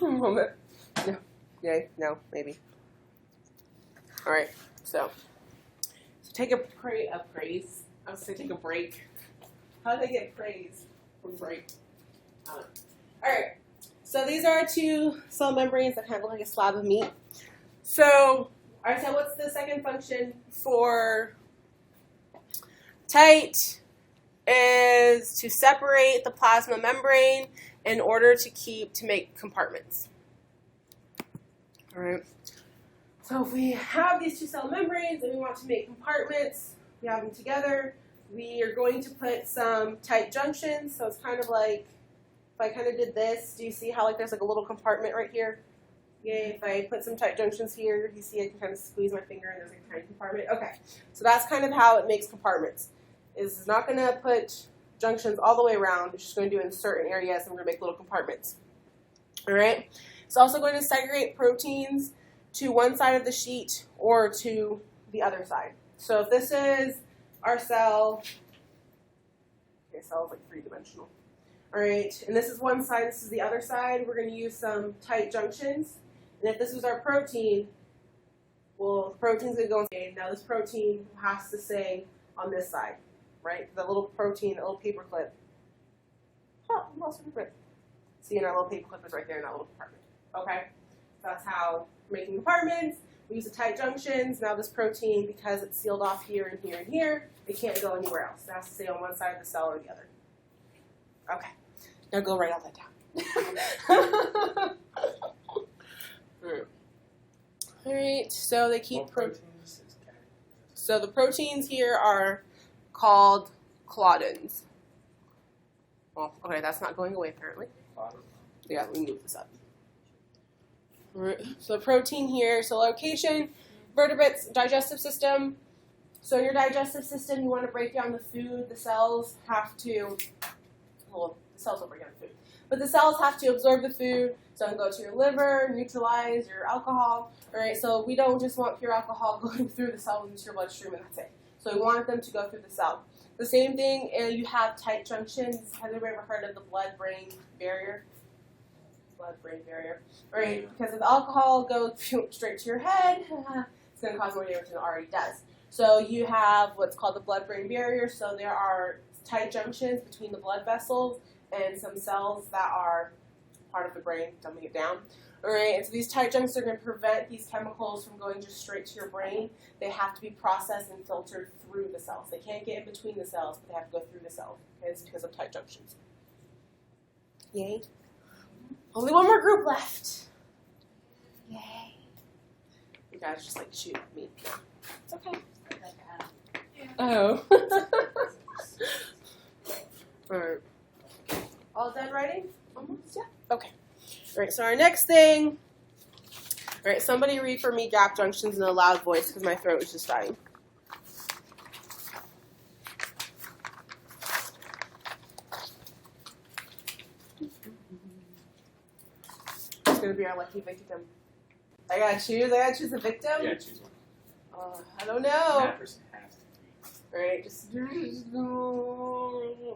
Moment. No. Yay. No. Maybe. All right. So take a praise. I was saying take a break. How did I get praise from break? All right. So these are our two cell membranes that kind of look like a slab of meat. So, all right. So what's the second function for tight? Is to separate the plasma membrane in order to make compartments. All right. So if we have these two cell membranes and we want to make compartments, we have them together. We are going to put some tight junctions. So it's kind of like if I kind of did this. Do you see how there's like a little compartment right here? Yay! If I put some tight junctions here, you see I can kind of squeeze my finger and there's a tiny compartment. Okay. So that's kind of how it makes compartments. Is not going to put junctions all the way around. It's just going to do it in certain areas, and we're going to make little compartments. All right? It's also going to segregate proteins to one side of the sheet or to the other side. So if this is our cell, okay, cell is like three-dimensional. All right, and this is one side, this is the other side. We're going to use some tight junctions. And if this was our protein, well, the protein's going to go in. Now this protein has to stay on this side. Right? The little protein, the little paper clip. Oh, I lost my clip. See, our little paper clip is right there in that little compartment. Okay? That's how we're making compartments. We use the tight junctions. Now this protein, because it's sealed off here and here and here, it can't go anywhere else. It has to stay on one side of the cell or the other. Okay. Now go write all that down. All right. So they keep proteins. So the proteins here are called claudins. Well, okay, that's not going away apparently. Yeah, let me move this up. So the protein here, so location, vertebrates, digestive system. So in your digestive system, you want to break down the food. The cells have to, well, the cells don't break down the food, but the cells have to absorb the food. So it can go to your liver, neutralize your alcohol. All right, so we don't just want pure alcohol going through the cell into your bloodstream and that's it. So we want them to go through the cell. The same thing, you have tight junctions. Have you ever heard of the blood-brain barrier? Blood-brain barrier. Right, because if alcohol goes straight to your head, it's going to cause more damage than it already does. So you have what's called the blood-brain barrier. So there are tight junctions between the blood vessels and some cells that are part of the brain, dumbing it down. All right, and so these tight junctions are going to prevent these chemicals from going just straight to your brain. They have to be processed and filtered through the cells. They can't get in between the cells, but they have to go through the cells. Okay, it's because of tight junctions. Yay. Only one more group left. Yay. You guys just like shoot me. It's okay. Oh. All right. All done writing? Almost? Yeah. Okay. All right, so our next thing. All right, somebody read for me gap junctions in a loud voice because my throat is just dying. It's going to be our lucky victim. I got to choose a victim? Yeah, choose one. I don't know. That person has to be. All right, just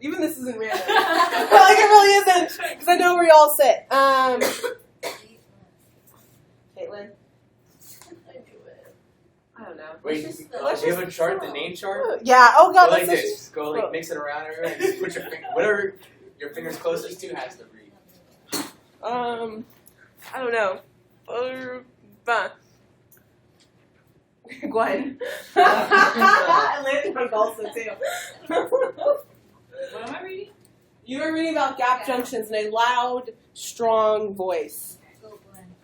even this isn't random. Like it really isn't, because I know where you all sit. Caitlin. I don't know. Wait, do you have a chart, the name chart? Yeah. Oh God. Go like this. Just go like mix it around everywhere. Just put your finger, whatever your finger's closest to has to read. I don't know. Gwen. I landed on Golsa too. What am I reading? You were reading about gap junctions in a loud, strong voice. Go, Glenn.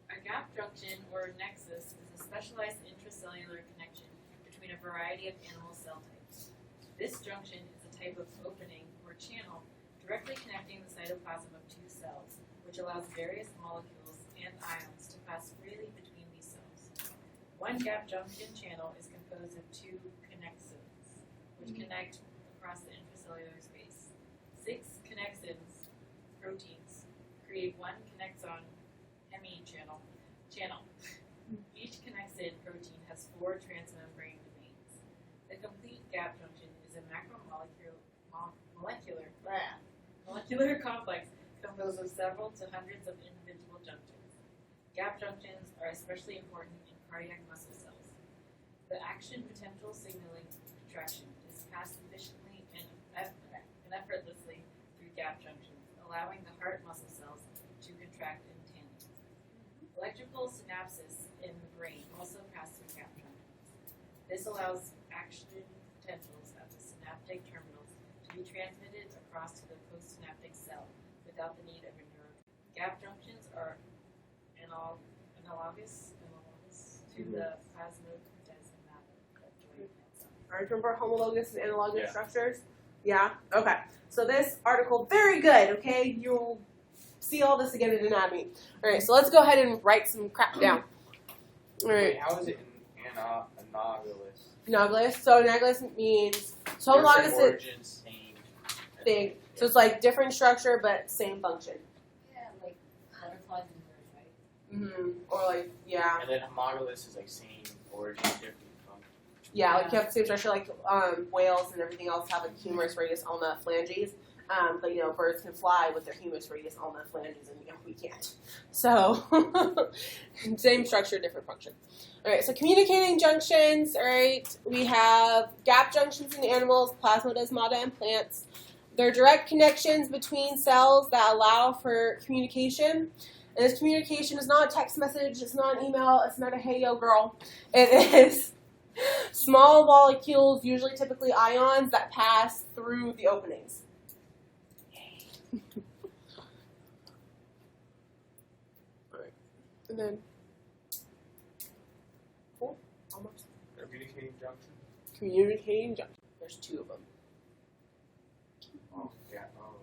A gap junction, or nexus, is a specialized intracellular connection between a variety of animal cell types. This junction is a type of opening, or channel, directly connecting the cytoplasm of two cells, which allows various molecules and ions to pass freely between these cells. One gap junction channel is composed of two connexins, which connect across the intracellular space. 6 connexins, proteins, create one connexon hemi channel. Each connexin protein has 4 transmembrane domains. The complete gap junction is a macromolecule molecular complex composed of several to hundreds of individual junctions. Gap junctions are especially important in cardiac muscle cells. The action potential signaling contraction is passed efficiently and effortlessly through gap junctions, allowing the heart muscle cells to contract in tandem. Electrical synapses in the brain also pass through gap junctions. This allows action potentials at the synaptic terminals to be transmitted across to the postsynaptic cell without the need of a neuron. Gap junctions are analogous to the plasmodesmata of joint cells. All right, remember homologous and analogous structures? Yeah? Okay. So this article, very good, okay? You'll see all this again in anatomy. All right, so let's go ahead and write some crap down. All right. Wait, how is it analogous? Analogous. So analogous means, so homologous is Origin, same thing. So it's like different structure but same function. Yeah, like butterflies and birds, right? Or like, yeah. And then homologous is like same origin, different function. Yeah, like you have the same structure, like whales and everything else have a humerus radius ulna phalanges. But you know, birds can fly with their humerus radius ulna phalanges, and you know, we can't. So same structure, different function. All right, so communicating junctions. All right, we have gap junctions in animals, plasmodesmata in plants. They're direct connections between cells that allow for communication. And this communication is not a text message, it's not an email, it's not a hey yo girl. It is small molecules, usually typically ions, that pass through the openings. Alright. And then cool. Almost. Communicating junction? Communicating junction. There's two of them. Oh, yeah. Oh.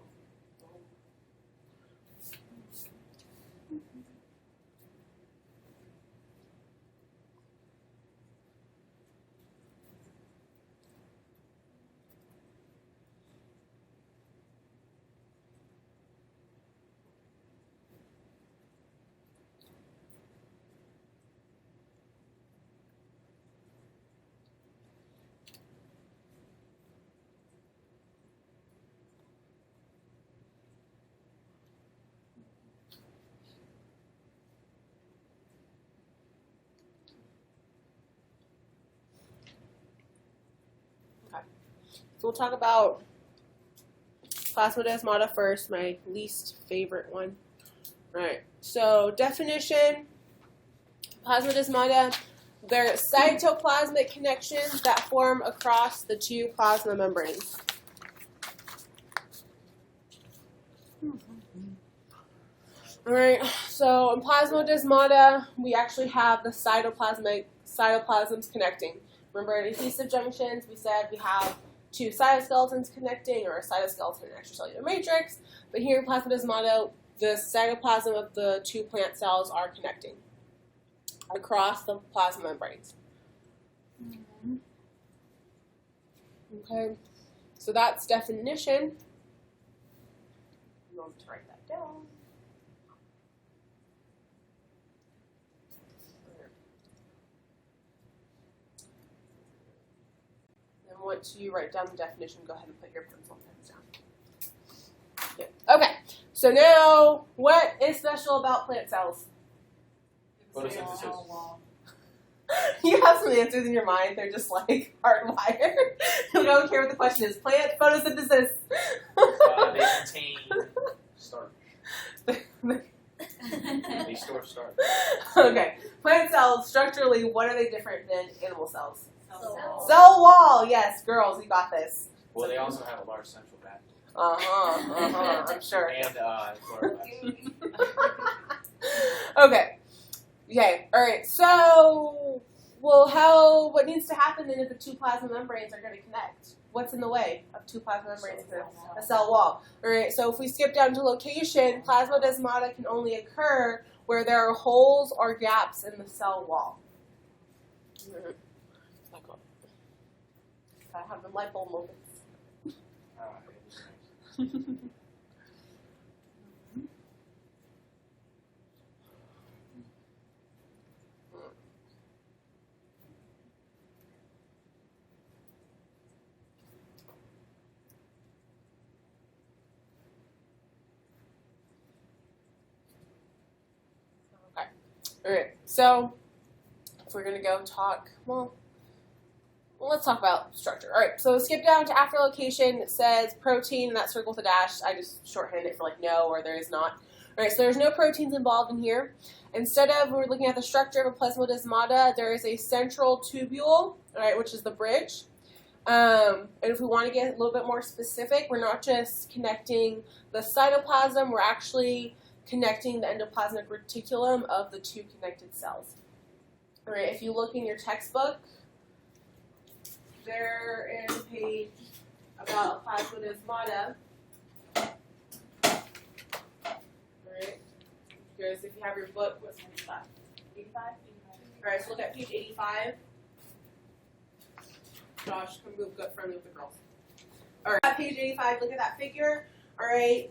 So we'll talk about plasmodesmata first, my least favorite one. Alright, so definition, plasmodesmata, they're cytoplasmic connections that form across the two plasma membranes. Alright, so in plasmodesmata, we actually have the cytoplasms connecting. Remember in adhesive junctions, we said we have two cytoskeletons connecting, or a cytoskeleton and extracellular matrix. But here in plasmodesmata, the cytoplasm of the two plant cells are connecting across the plasma membranes. Okay, so that's definition. I'm going to write that down. Once you write down the definition, go ahead and put your pencil and pens down. Yeah. Okay, so now, what is special about plant cells? Photosynthesis. You have some answers in your mind, they're just like hardwired. You don't care what the question is. Plant photosynthesis. They contain starch. They store starch. Okay, plant cells, structurally, what are they different than animal cells? Cell. Cell wall, yes, girls, you got this. Well, they also have a large central backbone. I'm sure. And chloroplasts. Okay, alright, so, well, what needs to happen then if the two plasma membranes are going to connect? What's in the way of two plasma membranes? A cell wall. Alright, so if we skip down to location, plasmodesmata can only occur where there are holes or gaps in the cell wall. I have the light bulb moments. Alright, so if we're going to go talk, well, let's talk about structure. Alright, so skip down to after location. It says protein, and that circle with a dash. I just shorthand it for like no or there is not. Alright, so there's no proteins involved in here. Instead of, we're looking at the structure of a plasmodesmata, there is a central tubule, alright, which is the bridge. And if we want to get a little bit more specific, we're not just connecting the cytoplasm, we're actually connecting the endoplasmic reticulum of the two connected cells. Alright, if you look in your textbook, there is a page about a plasmodesmata. Alright, because if you have your book, what's page 85? 85? Alright, so look at page 85. Josh, come move gut friendly with the girls. Alright, page 85, look at that figure. Alright,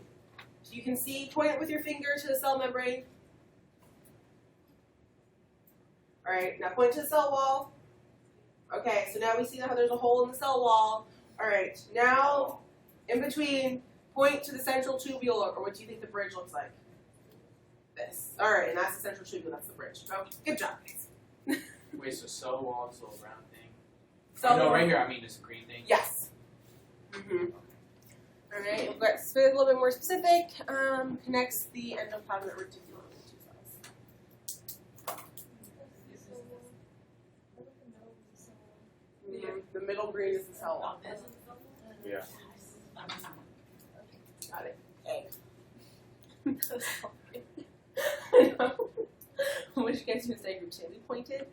so you can see, point it with your finger to the cell membrane. Alright, now point to the cell wall. Okay, so now we see how there's a hole in the cell wall. Alright, now, in between, point to the central tubule, or what do you think the bridge looks like? This. Alright, and that's the central tubule, that's the bridge. Okay, good job, guys. Wait, so cell wall, this little round thing? Cell No, wall. right here, I mean this green thing. Yes. Alright, we'll get a little bit more specific. Connects the endoplasmic reticulum of the two cells. The middle green is the cell wall. Yeah. Got it. I know. I wish you guys would say group Sandy pointed.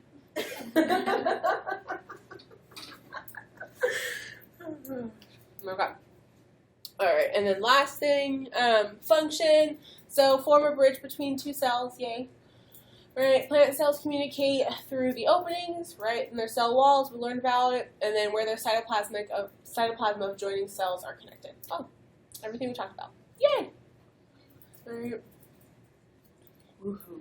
Okay. Alright, and then last thing, function. So form a bridge between two cells, yay. Right, plant cells communicate through the openings, right, in their cell walls, we learned about it, and then where their cytoplasm of joining cells are connected. Oh, everything we talked about. Yay! Alright. Woohoo.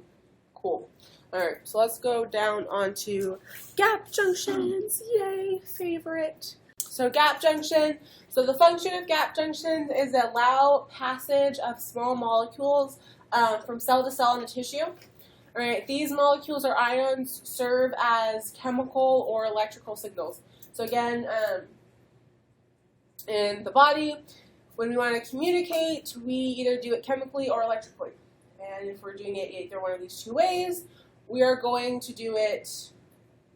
Cool. Alright, so let's go down onto gap junctions. Yay, favorite. So gap junction. So the function of gap junctions is to allow passage of small molecules from cell to cell in the tissue. Alright, these molecules or ions serve as chemical or electrical signals. So again, in the body, when we want to communicate, we either do it chemically or electrically. And if we're doing it either one of these two ways, we are going to do it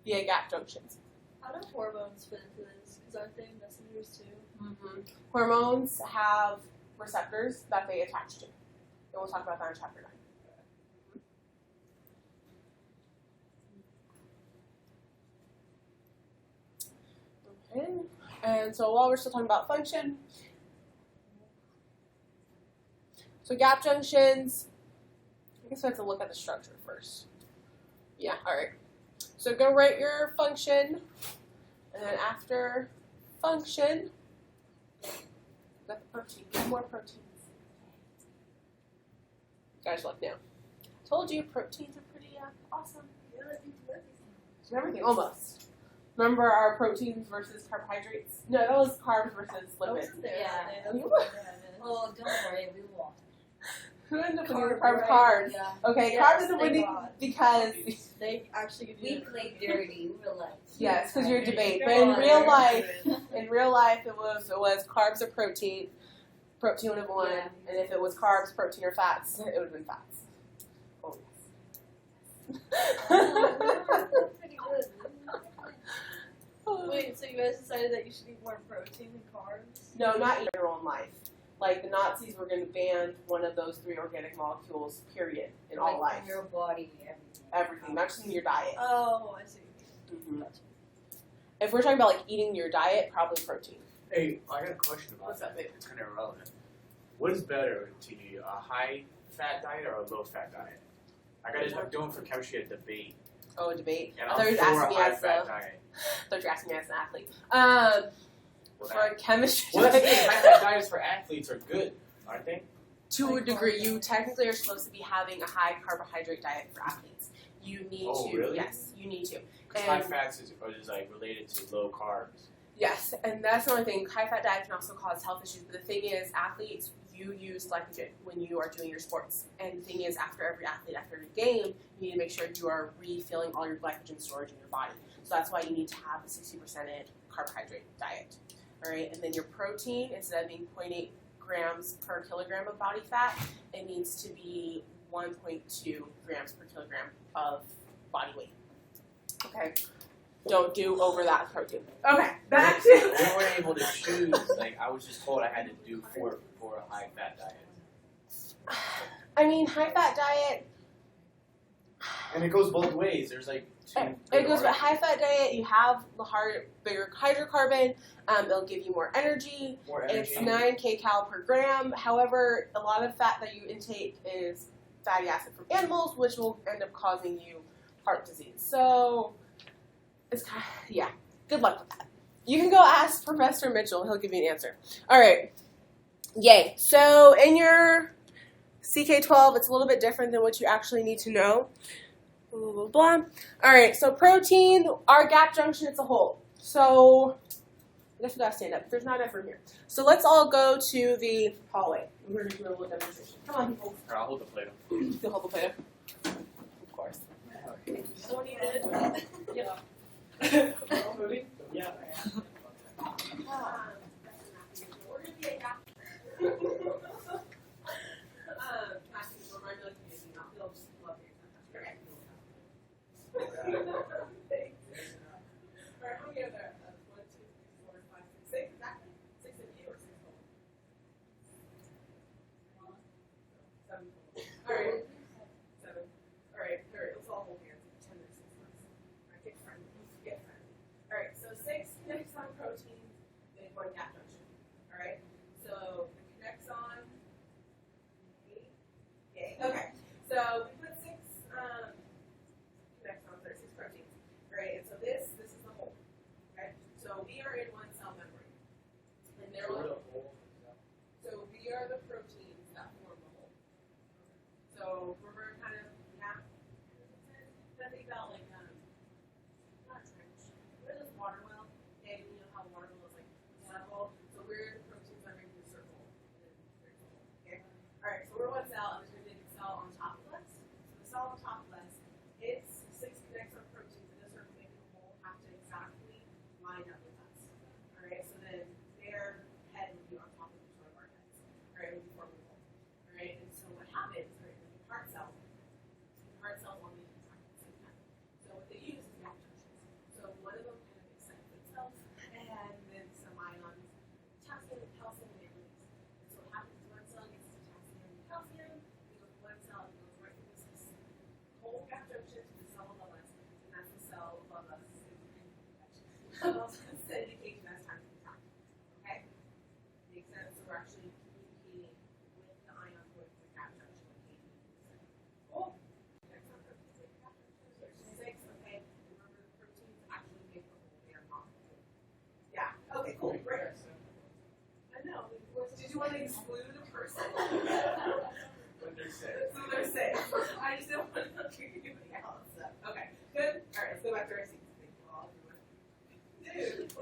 via gap junctions. How do hormones fit into this? Because aren't they messengers too? Mm-hmm. Hormones have receptors that they attach to. And we'll talk about that in chapter 9. Okay. And so while we're still talking about function, so gap junctions, I guess we have to look at the structure first. Yeah, alright. So go write your function, and then after function, got the protein, get more proteins. Guys, look now. Told you proteins are pretty awesome. Everything, almost. Remember our proteins versus carbohydrates? No, that was carbs versus lipids. Oh, don't worry, we won't. Who ended up with carbs? Yeah. Okay, Yes, carbs is they winning got. because They actually give We you played dirty. We were like, yes, because you're a debate. But Go in on. real life, it was carbs or protein. Protein would have won, Yeah. and if it was carbs, protein, or fats, it would have been fats. Oh yes. pretty good. Wait, so you guys decided that you should eat more protein than carbs? No, not in your own life. Like the Nazis were going to ban one of those 3 organic molecules, period, in all like life. in your body, Everything, not just in your diet. Oh, I see. Mm-hmm. If we're talking about like eating your diet, probably protein. Hey, I got a question about What's that, babe? It's kind of irrelevant. What is better to you, a high-fat diet or a low-fat diet? I'm doing for chemistry a debate, Oh, a debate. and I I'm thought you were for a asking me as high-fat a, diet. I thought you were asking me as an athlete. Well, For a chemistry well, that's the thing. High-fat diets for athletes are good, aren't they? to a degree, you technically are supposed to be having a high carbohydrate diet for athletes. You need Oh, to. really? Yes, you need to. Because high fats is like related to low carbs. Yes, and that's the only thing. High fat diet can also cause health issues. But the thing is, athletes you use glycogen when you are doing your sports. And the thing is, after every athlete, after every game, you need to make sure you are refilling all your glycogen storage in your body. So that's why you need to have a 60% carbohydrate diet. All right, and then your protein, instead of being 0.8 grams per kilogram of body fat, it needs to be 1.2 grams per kilogram of body weight. Okay, don't do over that protein. Okay, back to. We weren't able to choose. Like I was just told I had to do for a high fat diet. I mean, high fat diet. And it goes both ways. There's like two. It goes with high fat diet. You have the bigger hydrocarbon. It'll give you more energy. It's 9 kcal per gram. However, a lot of fat that you intake is fatty acid from animals, which will end up causing you heart disease. So it's kind of, yeah. Good luck with that. You can go ask Professor Mitchell. He'll give you an answer. All right. Yay. So in your CK12, it's a little bit different than what you actually need to know. Blah, blah, blah. All right, so protein, our gap junction, it's a hole. So I guess we gotta stand up. There's not enough room here. So let's all go to the hallway. We're gonna do a little demonstration. Come on, people. Here, I'll hold the plate. You'll hold the plate up. Of course. So what do you need? Yeah. All moving? Yeah. We're gonna be a gap. Okay, so we put 6 connectons, or 6 proteins, right? And so this is the whole, okay? So we are in one cell membrane, and there will. So we are the proteins that form the whole. So we're kind of think about like not a trench. We're this water well. Okay, you know how water well is like level. So we're the proteins that make the circle. Okay. All right. So we're one cell, and there's a cell on top of us. So the cell on top of us, its 6 connector proteins in this circle making the whole have to exactly line up with us. All right. So then their head would be on top of each one of our heads. All right. Would be forming the whole. All right. And so what happens? Right. The heart cells only contract at the same time. So what they use is gap junctions. So one of them kind of excites itself, and then some ions, potassium, calcium, and manganese. And so what happens is one cell gets potassium and calcium, you go from one cell, it goes right through this whole gap junction to the cell above us, and that's the cell above us. It's the indication that's time to contract. Okay? Makes sense? So we're actually communicating with the ions with the gap junction. Cool. Next one, proteins make gap junctions. There's 6, okay? Remember, the proteins actually make the whole. They are not the whole. Yeah. Okay, cool. Great. I know. Did you want to exclude a person? When they're sick. So they're safe. I just don't want to kick anybody out. So. Okay, good. All right, let's go back to our seats. Dude.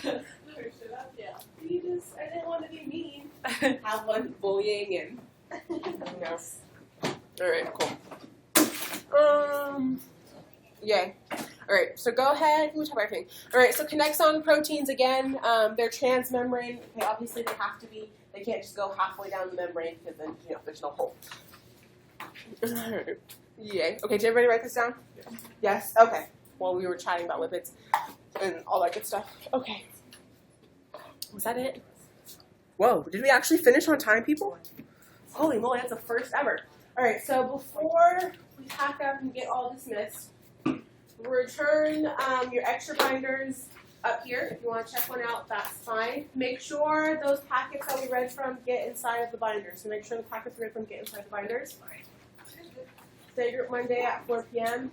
Shut up. Yeah. I didn't want to be mean. Have fun bullying and. Yes. All right, cool. Yay. All right, so go ahead. Let me type everything. All right, so connexon proteins again. They're transmembrane. Okay, obviously they have to be. They can't just go halfway down the membrane because then there's no hole. Yay. Okay, did everybody write this down? Yes. Okay. Well, we were chatting about lipids and all that good stuff. Okay. Was that it? Whoa, did we actually finish on time, people? Holy moly, that's the first ever. All right, so before we pack up and get all dismissed, return your extra binders up here. If you want to check one out, that's fine. Make sure those packets that we read from get inside of the binders. So make sure the packets we read from get inside the binders. Study group Monday at 4 p.m.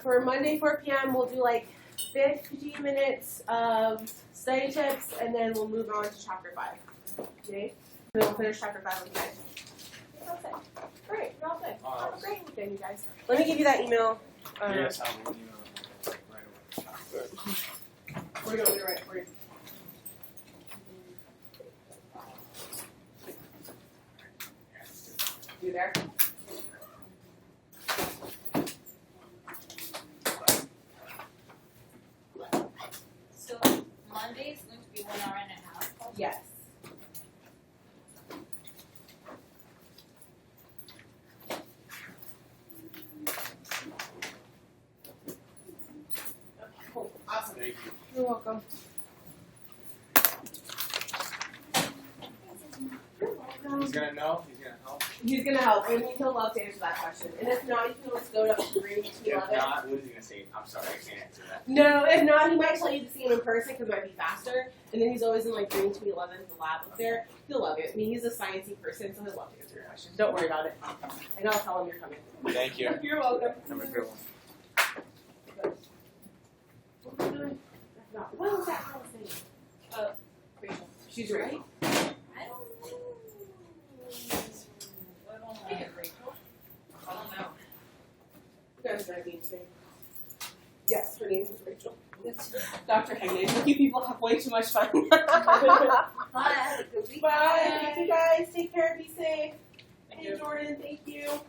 For Monday 4 p.m., we'll do like 50 minutes of study tips, and then we'll move on to chapter 5. Okay? Then we'll finish chapter 5 with you guys. That's it. All right, you're all good. Have a great weekend, you guys. Let me give you that email. Yes, I will email right away. We're going to do it right for you. there. So Monday is going to be 1 hour and a half. Yes. Cool. Awesome. Thank you. You're welcome. You're welcome. He's gonna know. He's gonna help. He's gonna help. I mean, he'll love to answer that question. And if not, you can always go up to room If 211. not, what is he gonna say? I'm sorry, I can't answer that. No, if not, he might tell you to see him in person because it might be faster. And then he's always in like room 211, the lab up there. He'll love it. I mean, he's a sciencey person, so he'll love to answer your questions. Don't worry about it. And I'll tell him you're coming. Thank you. You're welcome. Have a good one. What was that girl's name? Rachel. She's right. I don't know. I don't know. Rachel? I don't know. You guys are being safe. Yes, her name is Rachel. Dr. Hegnan. You people have way too much fun. Bye. Have a good week. Bye. Thank you guys. Take care. Be safe. Thank Hey, you. Jordan. Thank you.